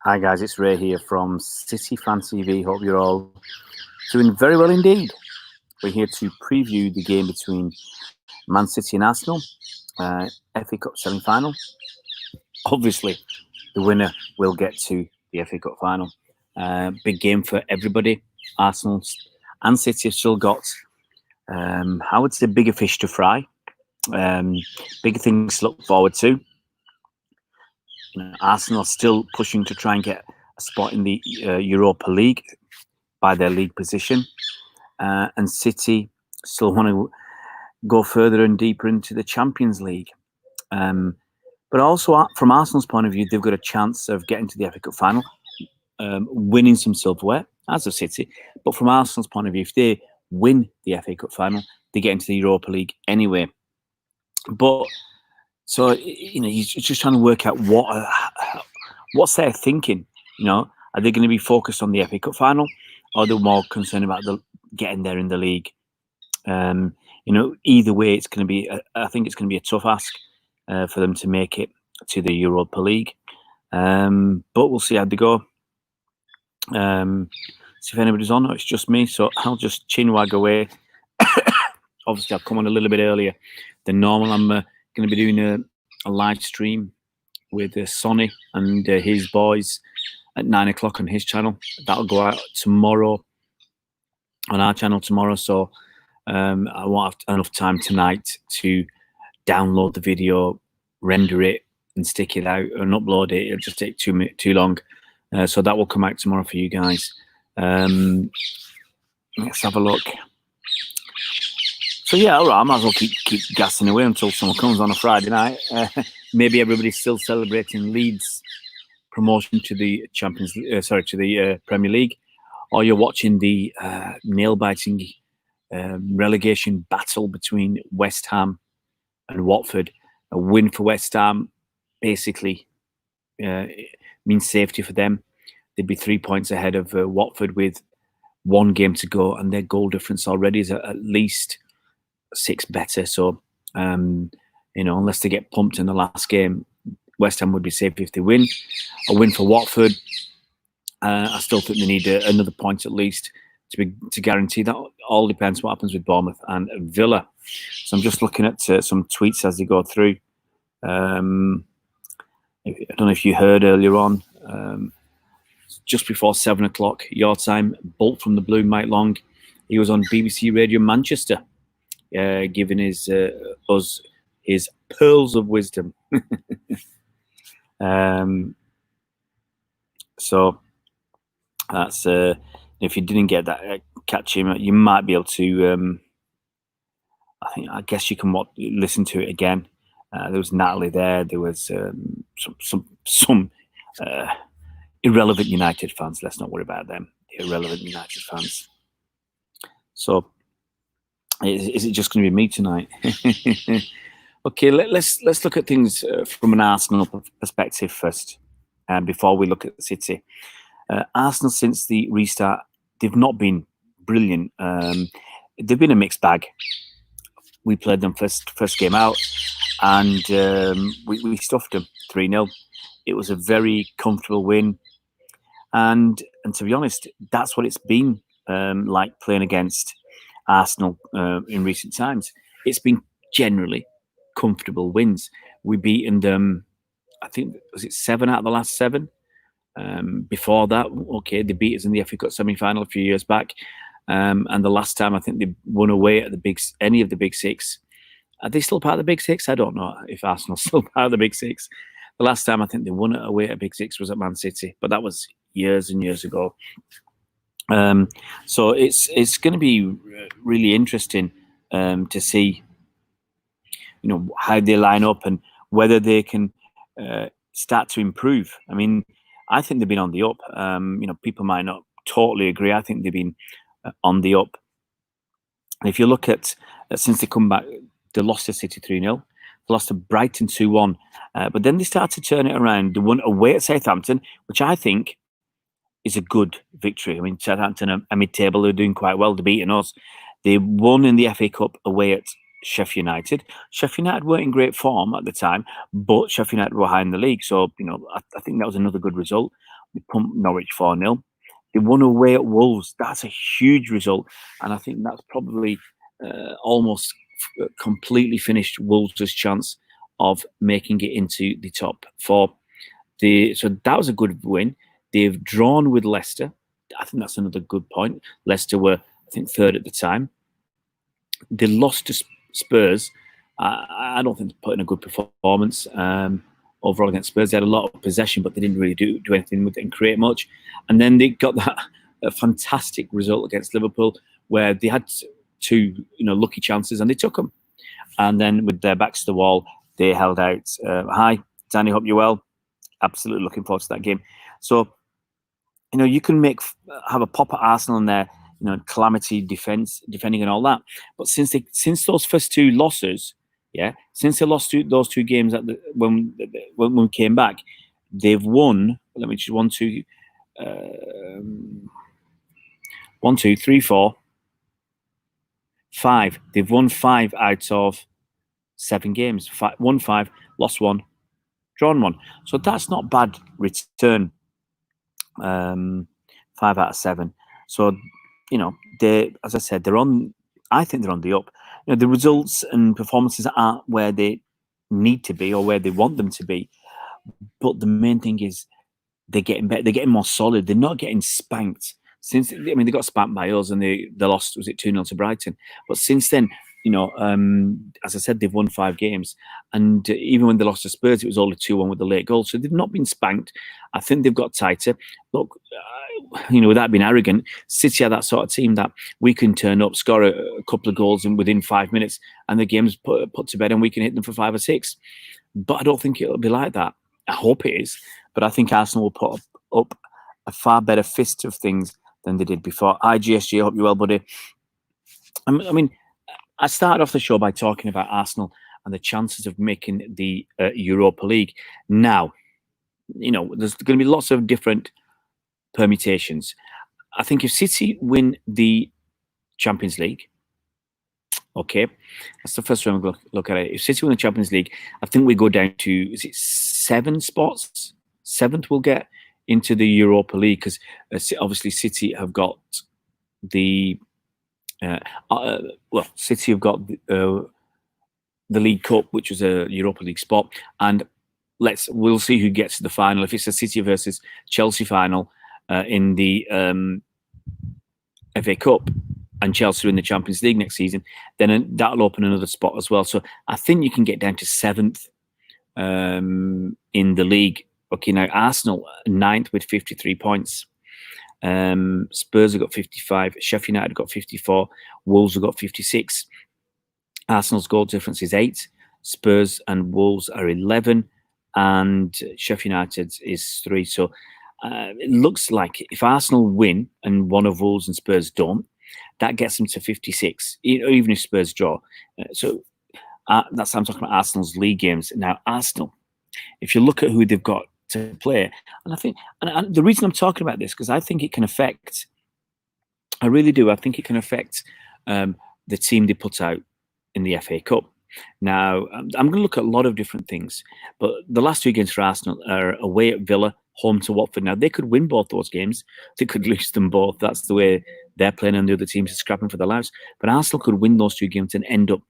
Hi guys, it's Ray here from City Fan TV. Hope you're all doing very well indeed. We're here to preview the game between Man City and Arsenal, FA Cup semi-final. Obviously, the winner will get to the FA Cup final. Big game for everybody. Arsenal and City have still got, I would say, bigger fish to fry. Bigger things to look forward to. Arsenal are still pushing to try and get a spot in the Europa League by their league position, and City still want to go further and deeper into the Champions League. But also, from Arsenal's point of view, they've got a chance of getting to the FA Cup final, winning some silverware, as a City. But from Arsenal's point of view, if they win the FA Cup final, they get into the Europa League anyway. But so, you're just trying to work out what's their thinking. Are they going to be focused on the FA Cup final, or are they more concerned about getting there in the league? Either way, it's going to be. I think it's going to be a tough ask for them to make it to the Europa League. But we'll see how they go. See if anybody's on. It's just me, so I'll just chinwag away. Obviously, I'll come on a little bit earlier than normal. I'm going to be doing a live stream with Sonny and his boys at 9 o'clock on his channel. That'll go out tomorrow on our channel tomorrow. So I won't have enough time tonight to download the video, render it, and stick it out and upload it. It'll just take too long. So that will come out tomorrow for you guys. Let's have a look. So yeah, all right, I might as well keep gassing away until someone comes on a Friday night. Maybe everybody's still celebrating Leeds' promotion to the Premier League, or you're watching the nail-biting relegation battle between West Ham and Watford. A win for West Ham basically means safety for them. They'd be 3 points ahead of Watford with one game to go, and their goal difference already is at least 6 better. So, unless they get pumped in the last game, West Ham would be safe if they win. A win for Watford. I still think they need another point at least to guarantee that. All depends what happens with Bournemouth and Villa. So I'm just looking at some tweets as they go through. I don't know if you heard earlier on, just before 7 o'clock your time, Bolt from the Blue, Mike Long, he was on BBC Radio Manchester, giving us his pearls of wisdom. So that's if you didn't get that, catch him. You might be able to. I guess you can listen to it again. There was Natalie there. There was some irrelevant United fans. Let's not worry about them. The irrelevant United fans. So, is it just going to be me tonight? Okay, let's look at things from an Arsenal perspective first, before we look at City. Arsenal, since the restart, they've not been brilliant. They've been a mixed bag. We played them first game out, and we stuffed them 3-0. It was a very comfortable win, and to be honest, that's what it's been like playing against Arsenal in recent times. It's been generally comfortable wins. We've beaten them, I think, was it 7 out of the last 7? Before that, okay, they beat us in the FA Cup semi-final a few years back. And the last time I think they won away at any of the big 6. Are they still part of the big 6? I don't know if Arsenal's still part of the big 6. The last time I think they won it away at big 6 was at Man City, but that was years and years ago. So it's going to be really interesting to see, how they line up and whether they can start to improve. I mean, I think they've been on the up. People might not totally agree. I think they've been on the up. And if you look at since they come back, they lost to City 3-0. They lost to Brighton 2-1. But then they started to turn it around. They won away at Southampton, which I think is a good victory. I mean, Southampton are mid-table. They're doing quite well. They're beating us. They won in the FA Cup away at Sheffield United. Sheffield United weren't in great form at the time, but Sheffield United were high in the league. So, I think that was another good result. They pumped Norwich 4-0. They won away at Wolves. That's a huge result, and I think that's probably almost completely finished Wolves' chance of making it into the top four. So that was a good win. They've drawn with Leicester. I think that's another good point. Leicester were, I think, third at the time. They lost to Spurs. I don't think they put in a good performance overall against Spurs. They had a lot of possession, but they didn't really do anything with it and create much. And then they got that fantastic result against Liverpool, where they had two lucky chances and they took them. And then with their backs to the wall, they held out. Hi, Danny, hope you're well. Absolutely looking forward to that game. So, you can have a pop at Arsenal in there, calamity defending and all that. But since those first two losses, since they lost those two games when we came back, they've won. Let me just 1, 2, 1, 2, 3, 4, 5. They've won 5 out of 7 games. Won 5, lost 1, drawn 1. So that's not bad return. 5 out of 7. So, they, as I said, I think they're on the up. The results and performances aren't where they need to be or where they want them to be. But the main thing is they're getting better. They're getting more solid. They're not getting spanked. They got spanked by us and they lost, was it 2-0 to Brighton? But since then, as I said, they've won 5 games. And even when they lost to Spurs, it was only 2-1 with the late goal. So they've not been spanked. I think they've got tighter. Look, without being arrogant, City are that sort of team that we can turn up, score a couple of goals within 5 minutes, and the game's put to bed and we can hit them for 5 or 6. But I don't think it'll be like that. I hope it is. But I think Arsenal will put up a far better fist of things than they did before. IGSG, I hope you're well, buddy. I started off the show by talking about Arsenal and the chances of making the Europa League. Now, there's going to be lots of different permutations. I think if City win the Champions League, okay, that's the first one we'll look at it. If City win the Champions League, I think we go down to, is it 7 spots? 7th we'll get into the Europa League, because obviously City have got the City have got the League Cup, which was a Europa League spot, and we'll see who gets to the final. If it's a City versus Chelsea final in the FA Cup, and Chelsea in the Champions League next season, then that'll open another spot as well. So I think you can get down to 7th in the league. Okay, now Arsenal 9th with 53 points. Spurs have got 55. Sheffield United got 54. Wolves have got 56. Arsenal's goal difference is 8. Spurs and Wolves are 11. And Sheffield United is 3. So it looks like if Arsenal win and one of Wolves and Spurs don't, that gets them to 56, even if Spurs draw. That's how I'm talking about Arsenal's league games. Now, Arsenal, if you look at who they've got to play, and I think, and the reason I'm talking about this, because I think it can affect, I really do, I think it can affect the team they put out in the FA Cup. Now, I'm going to look at a lot of different things, but the last 2 games for Arsenal are away at Villa, home to Watford. Now, they could win both those games. They could lose them both. That's the way they're playing, and the other teams are scrapping for their lives. But Arsenal could win those 2 games and end up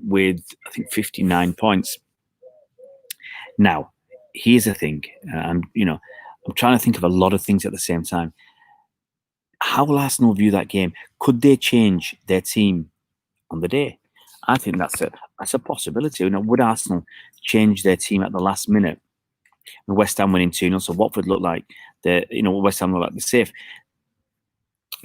with, I think, 59 points. Now, here's the thing. I'm trying to think of a lot of things at the same time. How will Arsenal view that game? Could they change their team on the day? I think that's a possibility. Would Arsenal change their team at the last minute? And West Ham winning 2-0, so Watford look like West Ham look like they're safe.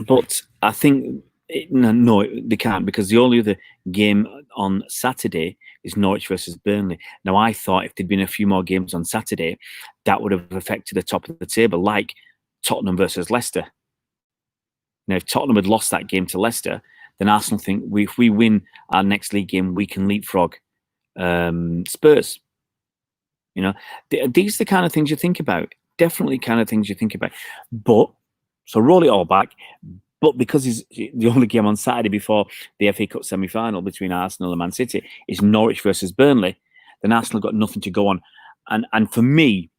But I think no, they can't, because the only other game on Saturday is Norwich versus Burnley. Now, I thought if there'd been a few more games on Saturday, that would have affected the top of the table, like Tottenham versus Leicester. Now, if Tottenham had lost that game to Leicester, then Arsenal think if we win our next league game, we can leapfrog Spurs. These are the kind of things you think about. Definitely kind of things you think about. But, so roll it all back. But because it's the only game on Saturday before the FA Cup semi-final between Arsenal and Man City is Norwich versus Burnley, then Arsenal got nothing to go on. And for me,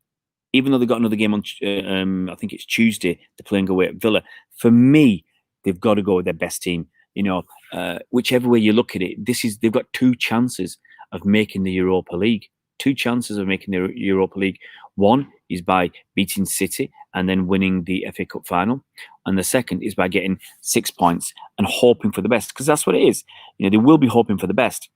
even though they've got another game on, I think it's Tuesday, they're playing away at Villa. For me, they've got to go with their best team. Whichever way you look at it, they've got 2 chances of making the Europa League. 2 chances of making the Europa League. One is by beating City and then winning the FA Cup final, and the second is by getting 6 points and hoping for the best, because that's what it is. They will be hoping for the best,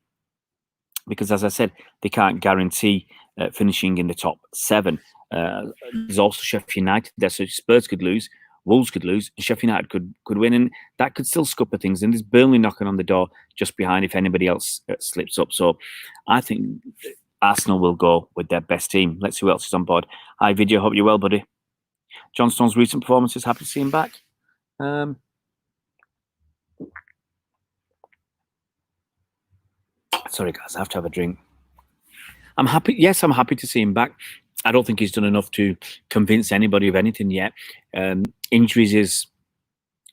because, as I said, they can't guarantee finishing in the top 7. There's also Sheffield United there, so Spurs could lose, Wolves could lose, and Sheffield United could win, and that could still scupper things. And there's Burnley knocking on the door just behind if anybody else slips up. So I think Arsenal will go with their best team. Let's see who else is on board. Hi, Video. Hope you're well, buddy. John Stone's recent performances. Happy to see him back. Sorry, guys. I have to have a drink. I'm happy. Yes, I'm happy to see him back. I don't think he's done enough to convince anybody of anything yet. Injuries is,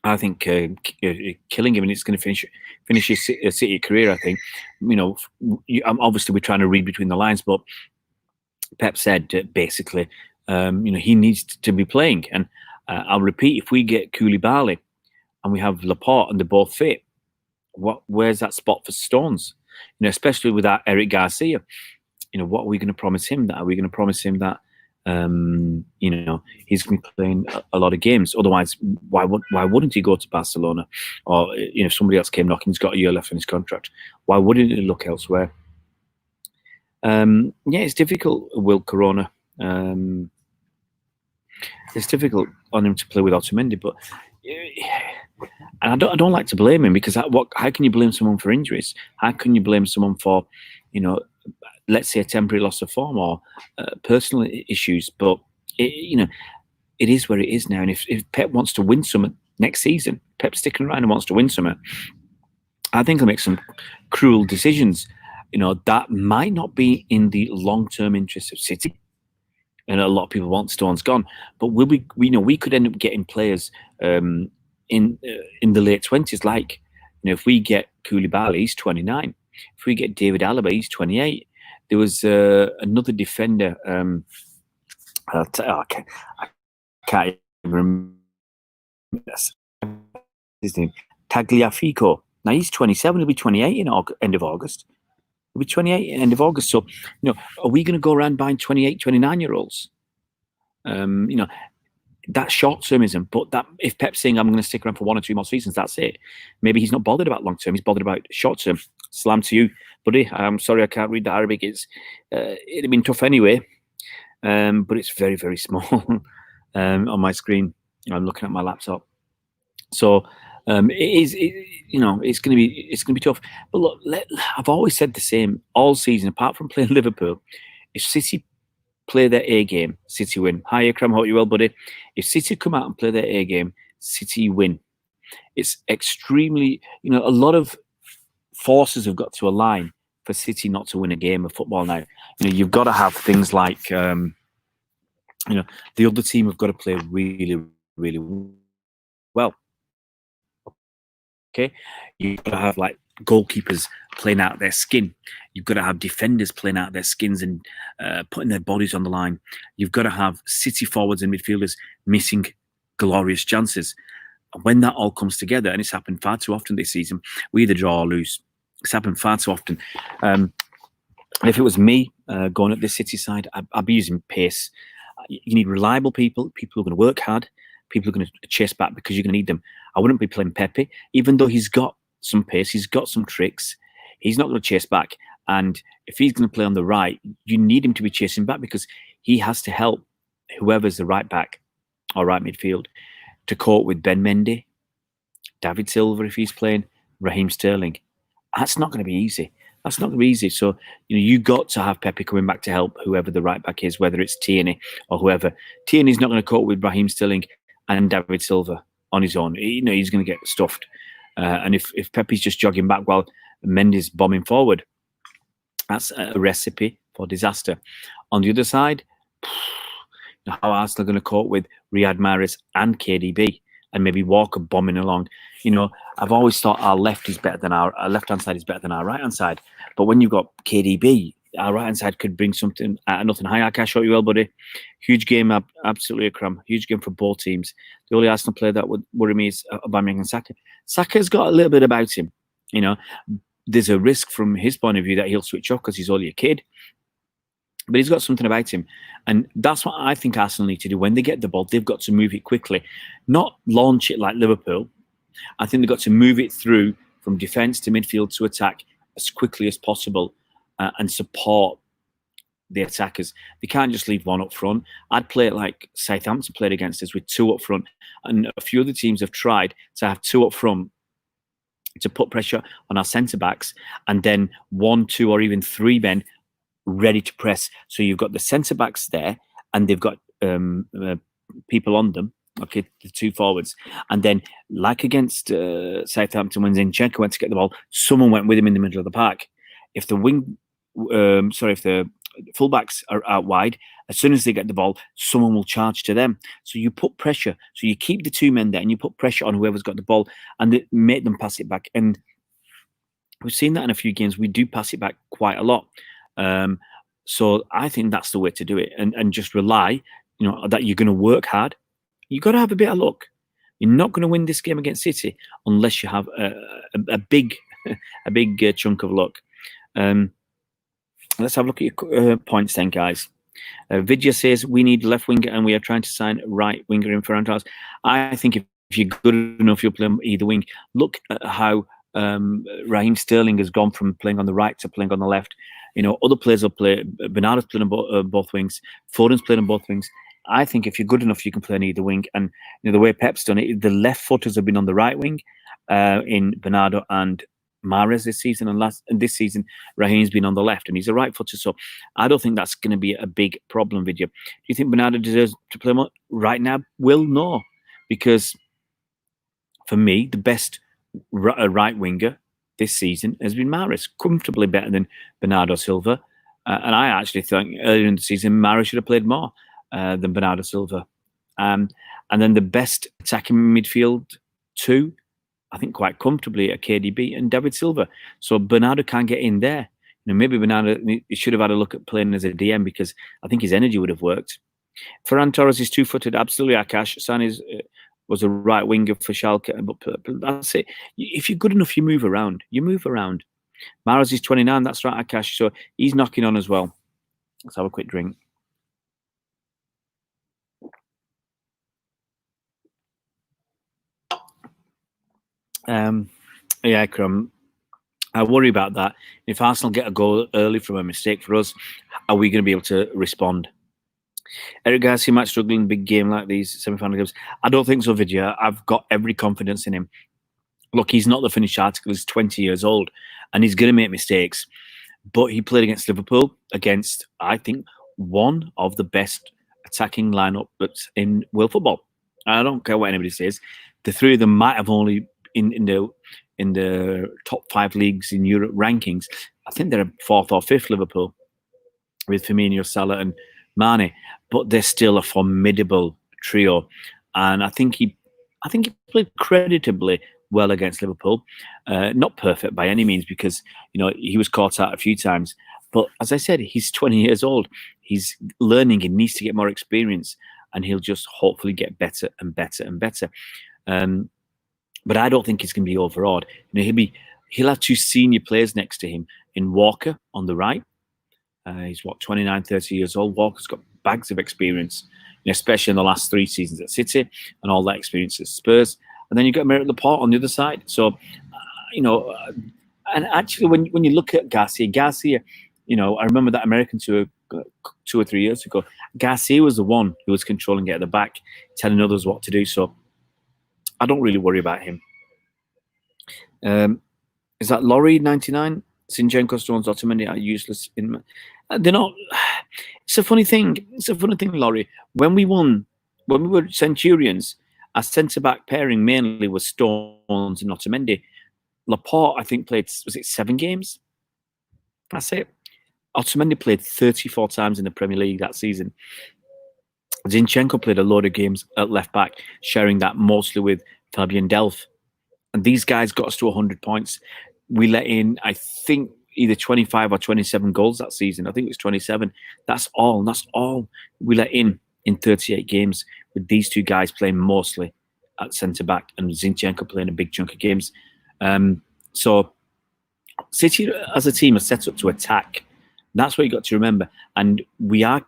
I think, killing him, and it's going to finish his City career. I think. Obviously we're trying to read between the lines, but Pep said basically, he needs to be playing. And I'll repeat: if we get Koulibaly and we have Laporte and they're both fit, where's that spot for Stones? Especially without Eric Garcia. What are we going to promise him? Are we going to promise him that he's going to be playing a lot of games? Otherwise, why wouldn't he go to Barcelona? Or if somebody else came knocking, he's got a year left in his contract. Why wouldn't he look elsewhere? It's difficult, Will Corona. It's difficult on him to play with Otamendi, but and I don't like to blame him, because how can you blame someone for injuries? How can you blame someone for let's say a temporary loss of form or personal issues? But it is where it is now. And if Pep wants to win something next season, Pep's sticking around and wants to win something, I think he'll make some cruel decisions. That might not be in the long-term interest of City, and a lot of people want Stones gone. But we could end up getting players in the late 20s, like if we get Koulibaly, he's 29. If we get David Alaba, he's 28. There was another defender. I can't even remember his name. Tagliafico. Now he's 27. He'll be 28 in end of August. He'll be 28 end of August. So, are we going to go around buying 28, 29-year-olds? That's short-termism. But that if Pep's saying I'm going to stick around for 1 or 2 more seasons, that's it. Maybe he's not bothered about long-term. He's bothered about short-term. Salam to you, buddy. I'm sorry I can't read the Arabic. It'd have been tough anyway, but it's very, very small on my screen. I'm looking at my laptop, so it's going to be tough. But look, I've always said the same all season, apart from playing Liverpool. If City play their A game, City win. Hi, Akram. Hope you well, buddy. If City come out and play their A game, City win. It's extremely, a lot of forces have got to align for City not to win a game of football now. You've got to have things like, the other team have got to play really, really well. Okay, you've got to have like goalkeepers playing out their skin. You've got to have defenders playing out their skins and putting their bodies on the line. You've got to have City forwards and midfielders missing glorious chances. And when that all comes together, and it's happened far too often this season, we either draw or lose. It's happened far too often. If it was me going at this City side, I'd be using pace. You need reliable people who are going to work hard, people who are going to chase back, because you're going to need them. I wouldn't be playing Pepe, even though he's got some pace, he's got some tricks. He's not going to chase back. And if he's going to play on the right, you need him to be chasing back, because he has to help whoever's the right back or right midfield to cope with Ben Mendy, David Silva if he's playing, Raheem Sterling. That's not going to be easy. That's not going to be easy. So, you got to have Pepe coming back to help whoever the right back is, whether it's Tierney or whoever. Tierney's not going to cope with Raheem Sterling and David Silva on his own. He's going to get stuffed. And if Pepe's just jogging back while Mendy's bombing forward, that's a recipe for disaster. On the other side, how Arsenal are going to cope with Riyad Mahrez and KDB, and maybe Walker bombing along. I've always thought our left-hand side is better than our right-hand side. But when you've got KDB, our right hand side could bring something nothing high. Cash out you well, buddy. Huge game, absolutely a cram. Huge game for both teams. The only Arsenal player that would worry me is Aubameyang and Saka. Saka's got a little bit about him. There's a risk from his point of view that he'll switch off because he's only a kid. But he's got something about him. And that's what I think Arsenal need to do. When they get the ball, they've got to move it quickly, not launch it like Liverpool. I think they've got to move it through from defence to midfield to attack as quickly as possible and support the attackers. They can't just leave one up front. I'd play it like Southampton played against us with two up front. And a few other teams have tried to have two up front to put pressure on our centre-backs and then 1, 2 or even 3 men ready to press. So you've got the centre-backs there and they've got people on them, okay, the 2 forwards. And then like against Southampton when Zinchenko went to get the ball, someone went with him in the middle of the park. If the if the fullbacks are out wide, as soon as they get the ball, someone will charge to them. So you put pressure. So you keep the 2 men there and you put pressure on whoever's got the ball and make them pass it back. And we've seen that in a few games. We do pass it back quite a lot. So I think that's the way to do it, and just rely, that you're going to work hard. You've got to have a bit of luck. You're not going to win this game against City unless you have a big chunk of luck. Let's have a look at your points then, guys. Vidya says we need left winger and we are trying to sign right winger in Ferran Torres. I think if you're good enough, you'll play either wing. Look at how Raheem Sterling has gone from playing on the right to playing on the left. Other players will play. Bernardo's playing on both wings. Foden's playing on both wings. I think if you're good enough, you can play on either wing. And the way Pep's done it, the left footers have been on the right wing in Bernardo and Mahrez this season, and this season Raheem's been on the left, and he's a right footer. So I don't think that's going to be a big problem, Vidya. Do you think Bernardo deserves to play more right now? Will no, because for me, the best right winger this season has been Mahrez, comfortably better than Bernardo Silva. And I actually think earlier in the season, Mahrez should have played more than Bernardo Silva. And then the best attacking midfield 2, I think quite comfortably at KDB and David Silva. So Bernardo can't get in there. Maybe Bernardo should have had a look at playing as a DM because I think his energy would have worked. Ferran Torres is 2-footed, absolutely Akash. Sané was a right winger for Schalke, but that's it. If you're good enough, you move around. Mahrez is 29, that's right, Akash. So he's knocking on as well. Let's have a quick drink. Yeah, Crum. I worry about that. If Arsenal get a goal early from a mistake for us, are we going to be able to respond? Eric Garcia might struggle in a big game like these semi-final games. I don't think so, Vidya. I've got every confidence in him. Look, he's not the finished article. He's 20 years old, and he's going to make mistakes. But he played against Liverpool, against, I think, one of the best attacking lineups in world football. I don't care what anybody says. The 3 of them might have only in the top 5 leagues in Europe rankings. I think they're 4th or 5th, Liverpool, with Firmino, Salah, and Mane. But they're still a formidable trio, and I think he played creditably well against Liverpool. Not perfect by any means, because he was caught out a few times. But as I said, he's 20 years old. He's learning. He needs to get more experience, and he'll just hopefully get better and better and better. But I don't think he's going to be overawed. He'll have 2 senior players next to him in Walker on the right. He's 29, 30 years old. Walker's got bags of experience, especially in the last 3 seasons at City and all that experience at Spurs. And then you've got Merritt Laporte on the other side. So, and actually when you look at Garcia, I remember that American tour 2 or 3 years ago. Garcia was the one who was controlling it at the back, telling others what to do. So I don't really worry about him. Is that Laurie 99? Zinchenko, Stones, Otamendi are useless. They're not. It's a funny thing. Laurie. When we were Centurions, our centre-back pairing mainly was Stones and Otamendi. Laporte, I think, played, was it 7 games? That's it. Otamendi played 34 times in the Premier League that season. Zinchenko played a load of games at left back, sharing that mostly with Fabian Delph. And these guys got us to 100 points. We let in, I think, either 25 or 27 goals that season. I think it was 27. That's all we let in 38 games, with these two guys playing mostly at centre back and Zinchenko playing a big chunk of games. So City as a team are set up to attack. That's what you got to remember. And we are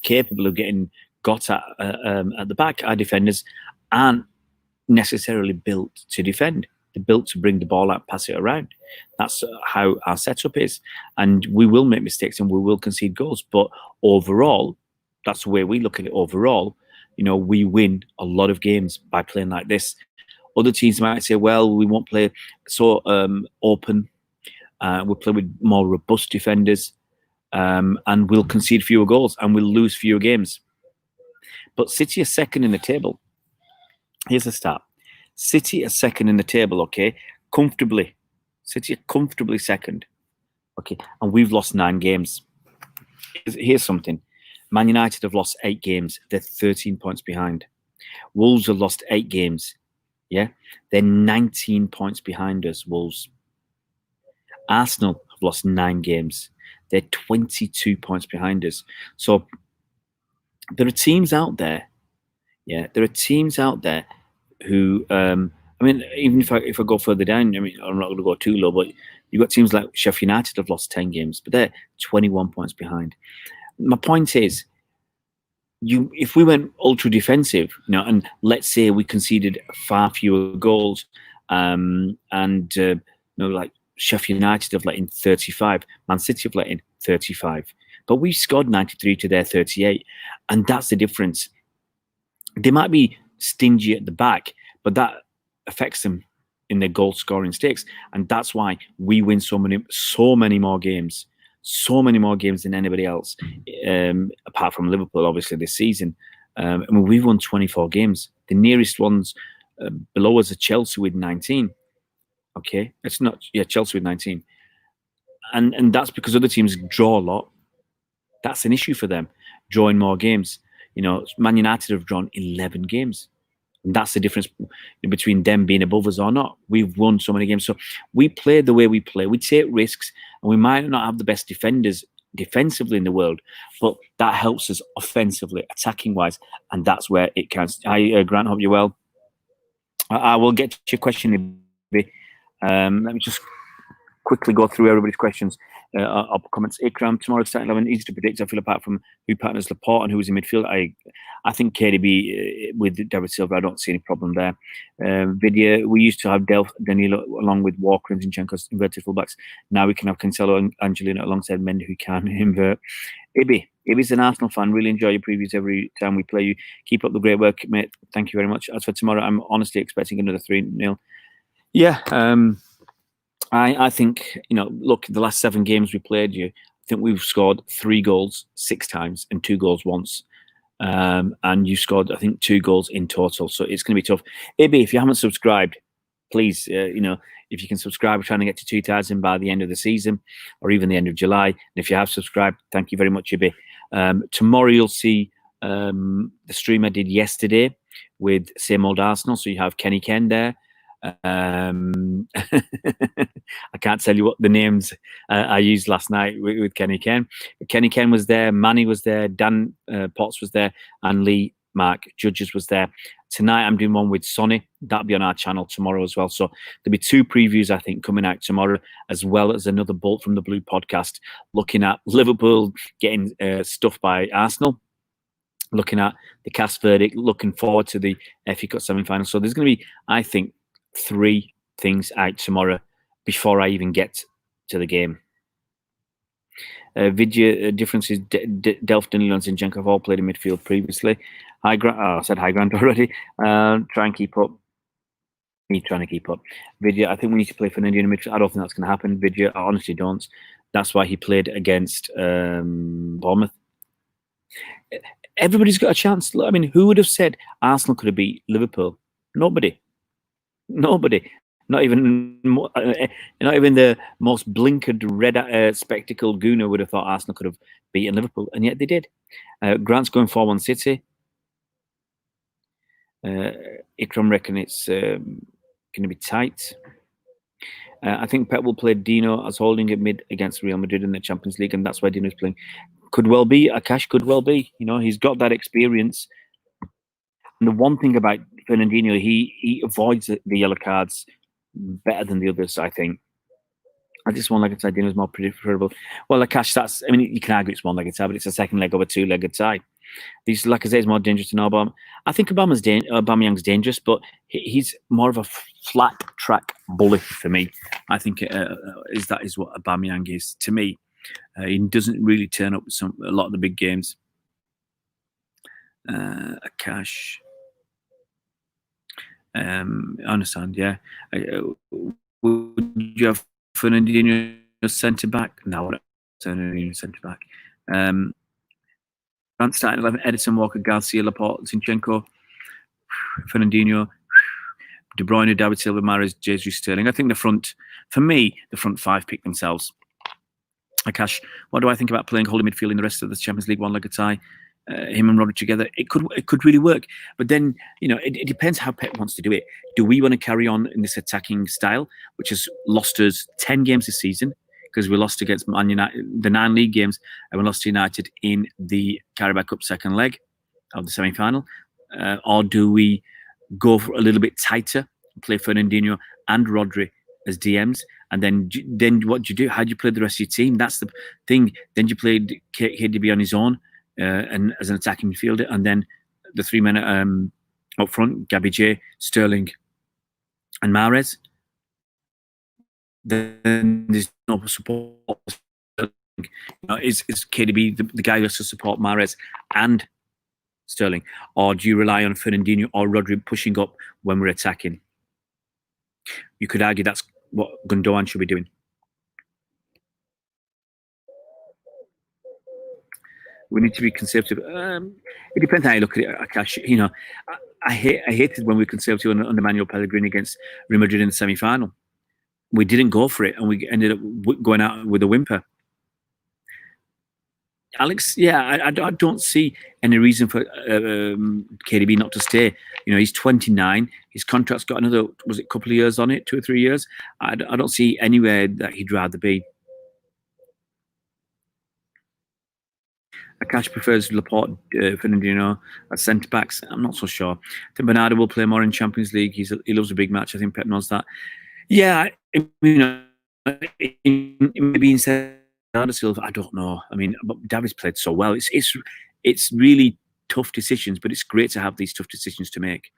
capable of getting got at the back. Our defenders aren't necessarily built to defend. They're built to bring the ball out, pass it around. That's how our setup is. And we will make mistakes and we will concede goals. But overall, that's the way we look at it. Overall, we win a lot of games by playing like this. Other teams might say, well, we won't play so open. We'll play with more robust defenders, and we'll concede fewer goals and we'll lose fewer games. But City are second in the table. Here's the start. City are second in the table, okay? Comfortably. City are comfortably second. Okay, and we've lost 9 games. Here's something. Man United have lost 8 games. They're 13 points behind. Wolves have lost 8 games. Yeah, they're 19 points behind us, Wolves. Arsenal have lost 9 games. They're 22 points behind us. So there are teams out there. Yeah, there are teams out there who, even if I go further down, I'm not going to go too low, but you've got teams like Sheffield United have lost 10 games, but they're 21 points behind. My point is, if we went ultra defensive, and let's say we conceded far fewer goals, like Sheffield United have let in 35, Man City have let in 35, but we scored 93 to their 38, and that's the difference. They might be stingy at the back, but that affects them in their goal scoring stakes, and that's why we win so many more games than anybody else, apart from Liverpool, obviously, this season. We've won 24 games. The nearest ones below us are Chelsea with 19. Okay, it's not Chelsea with 19, and that's because other teams draw a lot. That's an issue for them, drawing more games. Man United have drawn 11 games. And that's the difference between them being above us or not. We've won so many games. So we play the way we play. We take risks, and we might not have the best defenders defensively in the world, but that helps us offensively, attacking-wise, and that's where it counts. Hi, Grant, hope you're well. I will get to your question. Let me just quickly go through everybody's questions. Comments. Ikram, tomorrow's starting 11, easy to predict. I feel, apart from who partners Laporte and who's in midfield, I think KDB with David Silva, I don't see any problem there. Vidya, we used to have Danilo along with Walker and Zinchenko's inverted fullbacks. Now we can have Cancelo and Angelino alongside Mendy who can invert. Ibby's an Arsenal fan. Really enjoy your previews every time we play you. Keep up the great work, mate. Thank you very much. As for tomorrow, I'm honestly expecting another 3-0. Yeah, I think, look, the last 7 games we played I think we've scored 3 goals 6 times and 2 goals once. And you scored, I think, 2 goals in total. So it's going to be tough. Ibby, if you haven't subscribed, please, if you can subscribe, we're trying to get to 2,000 by the end of the season or even the end of July. And if you have subscribed, thank you very much, Ibby. Tomorrow you'll see the stream I did yesterday with Same Old Arsenal. So you have Kenny Ken there. I can't tell you what the names I used last night with Kenny Ken. Kenny Ken was there, Manny was there, Dan Potts was there, and Lee Mark Judges was there. Tonight I'm doing one with Sonny. That'll be on our channel tomorrow as well. So there'll be 2 previews, I think, coming out tomorrow, as well as another Bolt from the Blue podcast looking at Liverpool getting stuffed by Arsenal, looking at the cast verdict, looking forward to the FA Cup semi-final. So there's going to be, I think, 3 things out tomorrow before I even get to the game. Vidya, difference is Delph, Danilo and Zinchenko have all played in midfield previously. I said hi, Grant, already. Try and keep up. Me trying to keep up. Vidya, I think we need to play Fernandinho in midfield. I don't think that's going to happen. Vidya, I honestly don't. That's why he played against Bournemouth. Everybody's got a chance. I mean, who would have said Arsenal could have beat Liverpool? Nobody. Not even the most blinkered red spectacled gooner would have thought Arsenal could have beaten Liverpool, and yet they did. Grant's going 4-1 City. Ikram reckon it's going to be tight. I think Pep will play Dino as holding at mid against Real Madrid in the Champions League, and that's where Dino's playing. Could well be. Akash could well be. He's got that experience. And the one thing about Fernandinho, he avoids the yellow cards better than the others, I think. I just one-legged tie. Dino's more preferable. Well, Akash, you can argue it's one-legged tie, but it's a second leg of a two-legged tie. These Lacazette is more dangerous than Obama. I think Aubameyang's dangerous, but he's more of a flat track bully for me. I think is what Aubameyang is to me. He doesn't really turn up a lot of the big games. Akash. I understand, yeah. Would you have Fernandinho centre back? No, Fernandinho centre back. France starting 11: Edison, Walker, Garcia, Laporte, Zinchenko, Fernandinho, De Bruyne, David Silva, Mahrez, Jesus, Sterling. I think the front five pick themselves. Akash, what do I think about playing holding midfield in the rest of the Champions League one-legged tie? Him and Rodri together, it could really work. But then, it depends how Pep wants to do it. Do we want to carry on in this attacking style, which has lost us 10 games this season? Because we lost against Man United, the 9 league games, and we lost to United in the Carabao Cup second leg of the semi-final. Or do we go for a little bit tighter, play Fernandinho and Rodri as DMs, and then what do you do? How do you play the rest of your team? That's the thing. Then you play KDB on his own and as an attacking midfielder, and then the 3 men up front, Gabby J, Sterling, and Mahrez. Then there's no support. Is KDB the guy who has to support Mahrez and Sterling, or do you rely on Fernandinho or Rodri pushing up when we're attacking? You could argue that's what Gundogan should be doing. We need to be conservative. It depends how you look at it, Akash. I hated when we were conservative under Manuel Pellegrini against Real Madrid in the semi-final. We didn't go for it, and we ended up going out with a whimper. Alex, yeah, I don't see any reason for KDB not to stay. He's 29. His contract's got another, was it a couple of years on it, 2 or 3 years? I don't see anywhere that he'd rather be. Akash prefers Laporte, Fernandinho as centre backs. I'm not so sure. I think Bernardo will play more in Champions League. He loves a big match. I think Pep knows that. Yeah, maybe instead of Silva, I don't know. But David's played so well. It's really tough decisions, but it's great to have these tough decisions to make.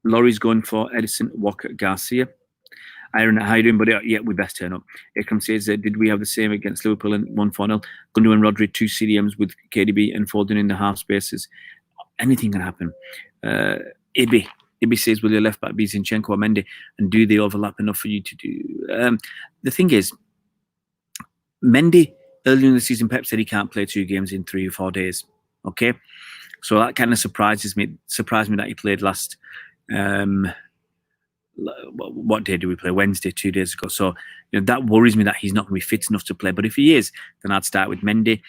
Laurie's going for Edison, Walker, Garcia. Aaron, how you doing, buddy? Yeah, we best turn up. Ikram says, did we have the same against Liverpool and 1-4-0? Gundogan and Rodri, 2 CDMs with KDB and Foden in the half spaces. Anything can happen. Ibi says, will your left back be Zinchenko or Mendy? And do they overlap enough for you to do? The thing is, Mendy, earlier in the season, Pep said he can't play 2 games in 3 or 4 days. Okay? So that kind of surprised me that he played last... what day do we play? Wednesday, 2 days ago. So that worries me that he's not going to be fit enough to play. But if he is, then I'd start with Mendy.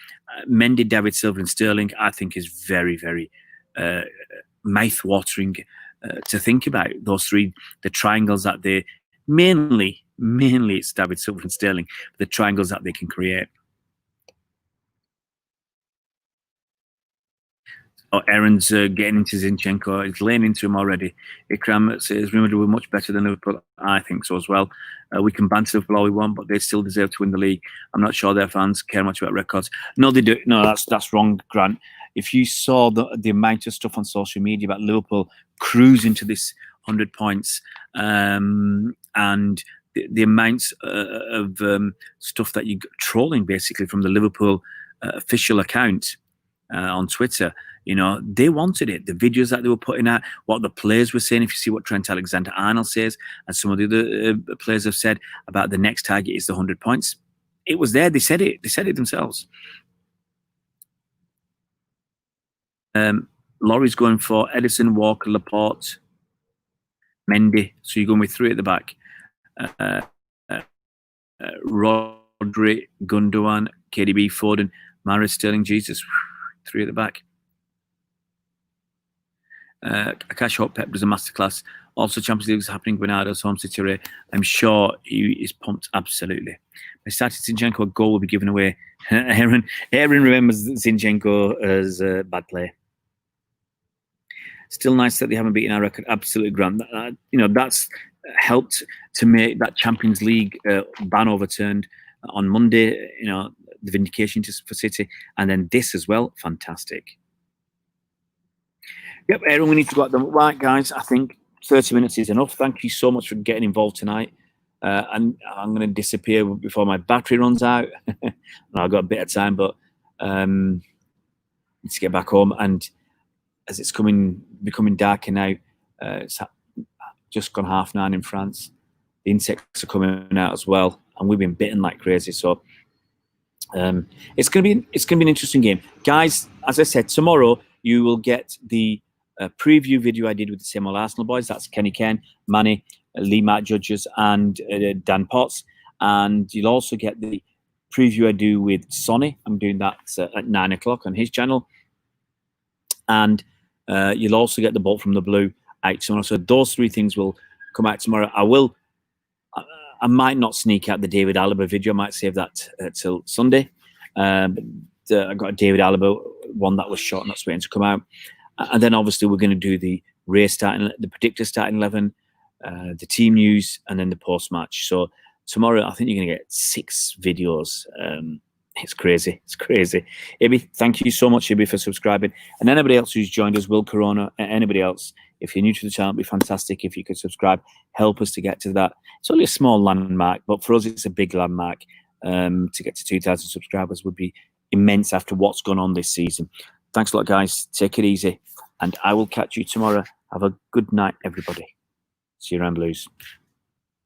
Mendy, David Silva, and Sterling, I think is very, very mouth-watering to think about. Those 3, the triangles that they mainly it's David Silva and Sterling, the triangles that they can create. Aaron's getting into Zinchenko. He's laying into him already. Ikram says, remember, we're much better than Liverpool. I think so as well. We can banter Liverpool all we want, but they still deserve to win the league. I'm not sure their fans care much about records. No, they do. No, that's wrong, Grant. If you saw the amount of stuff on social media about Liverpool cruising to this 100 points and the amounts of stuff that you trolling basically from the Liverpool official account on Twitter, they wanted it. The videos that they were putting out, what the players were saying, if you see what Trent Alexander-Arnold says, and some of the other players have said about the next target is the 100 points. It was there. They said it. They said it themselves. Laurie's going for Edison, Walker, Laporte, Mendy. So you're going with 3 at the back. Rodri, Gundogan, KDB, Foden, Mahrez, Sterling, Jesus. 3 at the back. Akash hope Pep does a masterclass Also, Champions League is happening. Bernardo's home to Ture. I'm sure he is pumped. Absolutely. I started Zinchenko. A goal will be given away. Aaron remembers Zinchenko as a bad player. Still nice that they haven't beaten our record. Absolutely grand. That's helped to make that Champions League ban overturned on Monday. The vindication for City, and then this as well. Fantastic. Yep, Aaron, we need to go at them. Right, guys, I think 30 minutes is enough. Thank you so much for getting involved tonight. And I'm going to disappear before my battery runs out. I've got a bit of time, but need to get back home. And as it's becoming darker now, it's just gone 9:30 in France. The insects are coming out as well, and we've been bitten like crazy. So it's going to be an interesting game, guys. As I said, tomorrow you will get the preview video I did with the same old Arsenal boys. That's Kenny Ken, Manny, Lee Mark Judges, and Dan Potts. And you'll also get the preview I do with Sonny. I'm doing that at 9 o'clock on his channel. And you'll also get the Bolt from the Blue out tomorrow. So those three things will come out tomorrow. I might not sneak out the David Alaba video. I might save that till Sunday. I got a David Alaba one that was shot and that's waiting to come out. And then obviously we're going to do the the predictor starting 11, the team news, and then the post-match. So tomorrow I think you're going to get 6 videos. It's crazy. It's crazy. Ibby, thank you so much, Ibby, for subscribing. And anybody else who's joined us, Will Corona, anybody else, if you're new to the channel, it'd be fantastic if you could subscribe. Help us to get to that. It's only a small landmark, but for us, it's a big landmark. To get to 2,000 subscribers would be immense after what's gone on this season. Thanks a lot, guys. Take it easy. And I will catch you tomorrow. Have a good night, everybody. See you around Blues.